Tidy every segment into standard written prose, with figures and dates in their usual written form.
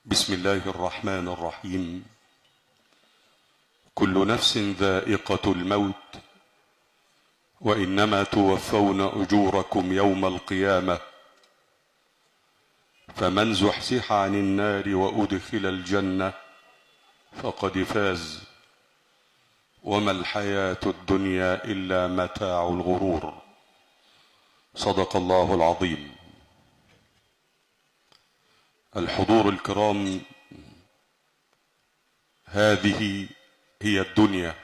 بسم الله الرحمن الرحيم. كل نفس ذائقة الموت، وإنما توفون أجوركم يوم القيامة، فمن زحزح عن النار وأدخل الجنة فقد فاز، وما الحياة الدنيا إلا متاع الغرور. صدق الله العظيم. الحضور الكرام، هذه هي الدنيا،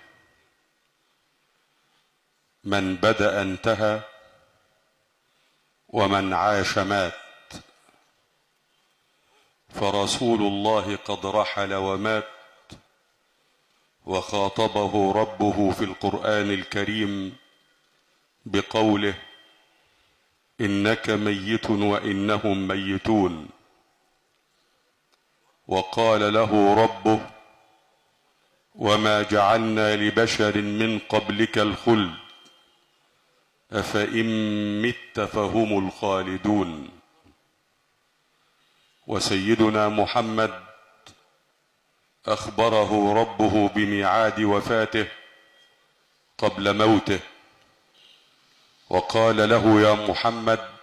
من بدأ انتهى، ومن عاش مات، فرسول الله قد رحل ومات، وخاطبه ربه في القرآن الكريم بقوله: إنك ميت وإنهم ميتون. وقال له ربه: وما جعلنا لبشر من قبلك الخلد أفإن مت فهم الخالدون. وسيدنا محمد أخبره ربه بميعاد وفاته قبل موته، وقال له: يا محمد،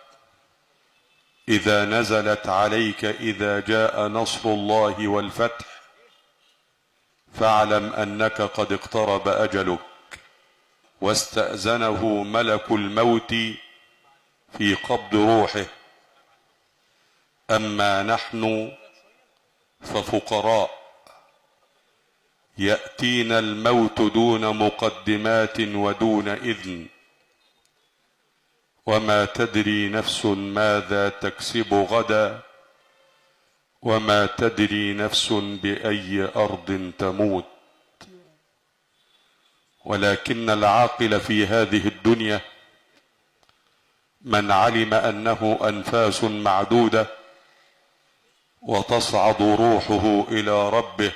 إذا نزلت عليك إذا جاء نصر الله والفتح فاعلم أنك قد اقترب أجلك. واستأذنه ملك الموت في قبض روحه. أما نحن ففقراء، يأتينا الموت دون مقدمات ودون إذن، وما تدري نفس ماذا تكسب غدا، وما تدري نفس بأي أرض تموت. ولكن العاقل في هذه الدنيا من علم أنه أنفاس معدودة، وتصعد روحه إلى ربه،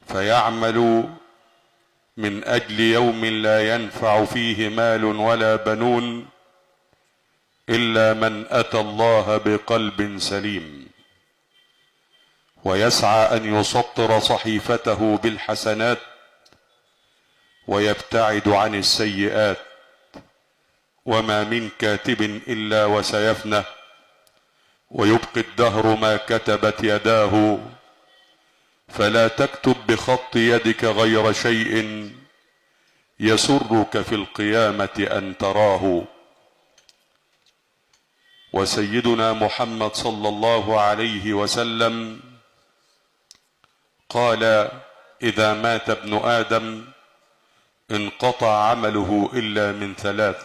فيعمل من أجل يوم لا ينفع فيه مال ولا بنون إلا من أتى الله بقلب سليم، ويسعى أن يسطر صحيفته بالحسنات ويبتعد عن السيئات. وما من كاتب إلا وسيفنى، ويبقي الدهر ما كتبت يداه، فلا تكتب بخط يدك غير شيء يسرك في القيامة أن تراه. وسيدنا محمد صلى الله عليه وسلم قال: إذا مات ابن آدم انقطع عمله إلا من ثلاث: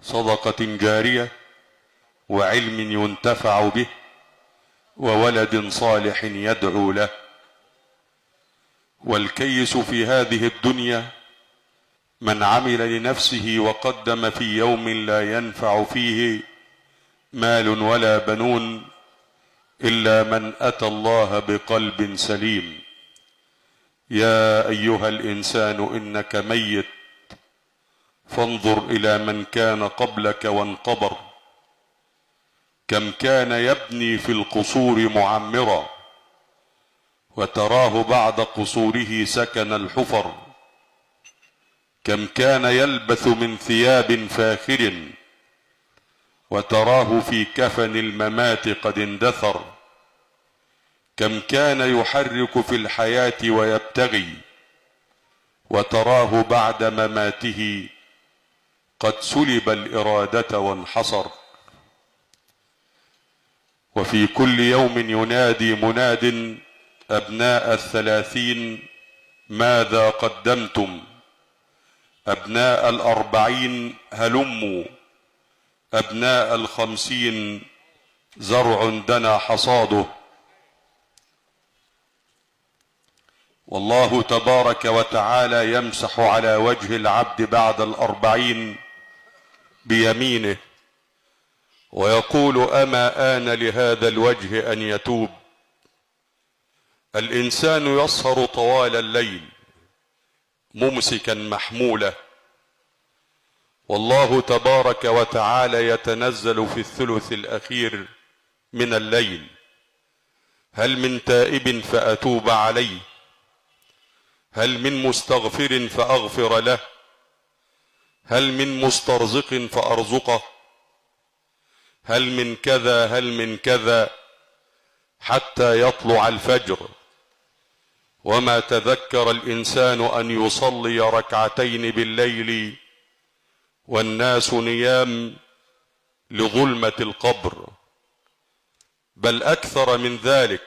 صدقة جارية، وعلم ينتفع به، وولد صالح يدعو له. والكيس في هذه الدنيا من عمل لنفسه وقدم في يوم لا ينفع فيه مال ولا بنون إلا من أتى الله بقلب سليم. يا أيها الإنسان إنك ميت، فانظر إلى من كان قبلك وانقبر، كم كان يبني في القصور معمرا، وتراه بعد قصوره سكن الحفر. كم كان يلبث من ثياب فاخر، وتراه في كفن الممات قد اندثر. كم كان يحرك في الحياة ويبتغي، وتراه بعد مماته قد سلب الإرادة وانحصر. وفي كل يوم ينادي مناد: أبناء الثلاثين ماذا قدمتم؟ أبناء الأربعين هلموا، أبناء الخمسين زرع دنا حصاده. والله تبارك وتعالى يمسح على وجه العبد بعد الأربعين بيمينه، ويقول: أما آن لهذا الوجه أن يتوب. الإنسان يسهر طوال الليل ممسكا محموله، والله تبارك وتعالى يتنزل في الثلث الأخير من الليل؟ هل من تائب فأتوب عليه؟ هل من مستغفر فأغفر له؟ هل من مسترزق فأرزقه؟ هل من كذا هل من كذا حتى يطلع الفجر. وما تذكر الإنسان أن يصلي ركعتين بالليل والناس نيام لظلمة القبر، بل أكثر من ذلك،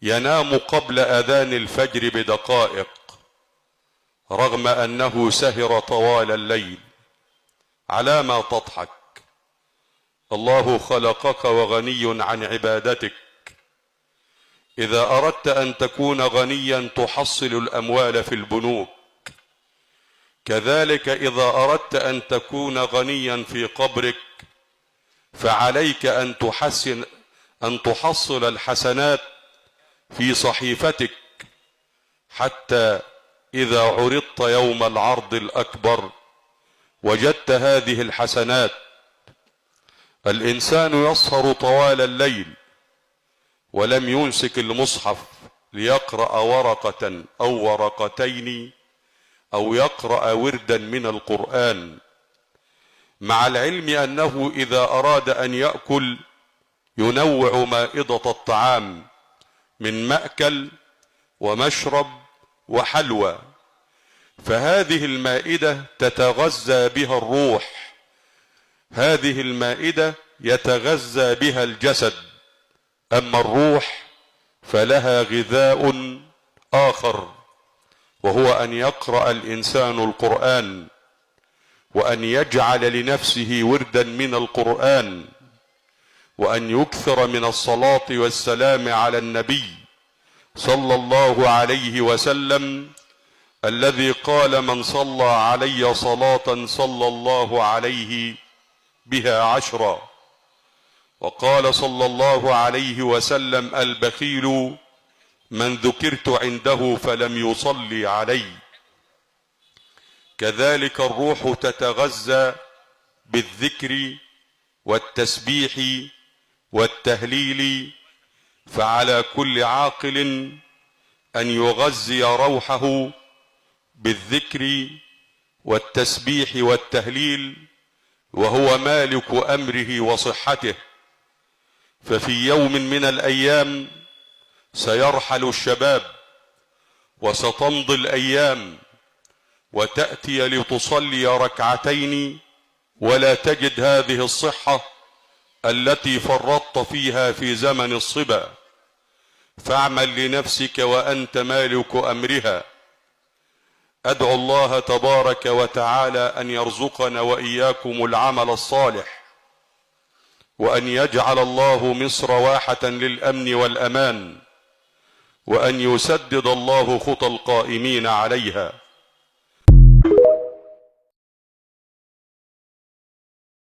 ينام قبل أذان الفجر بدقائق رغم أنه سهر طوال الليل. على ما تضحك؟ الله خلقك وغني عن عبادتك. إذا أردت أن تكون غنيا تحصل الأموال في البنوك، كذلك إذا أردت أن تكون غنيا في قبرك فعليك أن تحصل الحسنات في صحيفتك، حتى إذا عرضت يوم العرض الأكبر وجدت هذه الحسنات. الإنسان يسهر طوال الليل ولم يمسك المصحف ليقرأ ورقة أو ورقتين أو يقرأ وردا من القرآن، مع العلم أنه إذا أراد أن يأكل ينوع مائدة الطعام من مأكل ومشرب وحلوى، فهذه المائدة تتغذى بها الروح، هذه المائدة يتغذى بها الجسد، أما الروح فلها غذاء آخر، وهو أن يقرأ الإنسان القرآن، وأن يجعل لنفسه وردا من القرآن، وأن يكثر من الصلاة والسلام على النبي صلى الله عليه وسلم، الذي قال: من صلى علي صلاة صلى الله عليه بها 10. وقال صلى الله عليه وسلم: البخيل من ذكرت عنده فلم يصلي علي. كذلك الروح تتغذى بالذكر والتسبيح والتهليل، فعلى كل عاقل أن يغذي روحه بالذكر والتسبيح والتهليل، وهو مالك أمره وصحته. ففي يوم من الأيام سيرحل الشباب وستمضي الأيام وتأتي لتصلي ركعتين ولا تجد هذه الصحة التي فرطت فيها في زمن الصبا، فاعمل لنفسك وأنت مالك أمرها. أدعو الله تبارك وتعالى أن يرزقنا وإياكم العمل الصالح، وأن يجعل الله مصر واحة للأمن والأمان، وأن يسدد الله خطى القائمين عليها.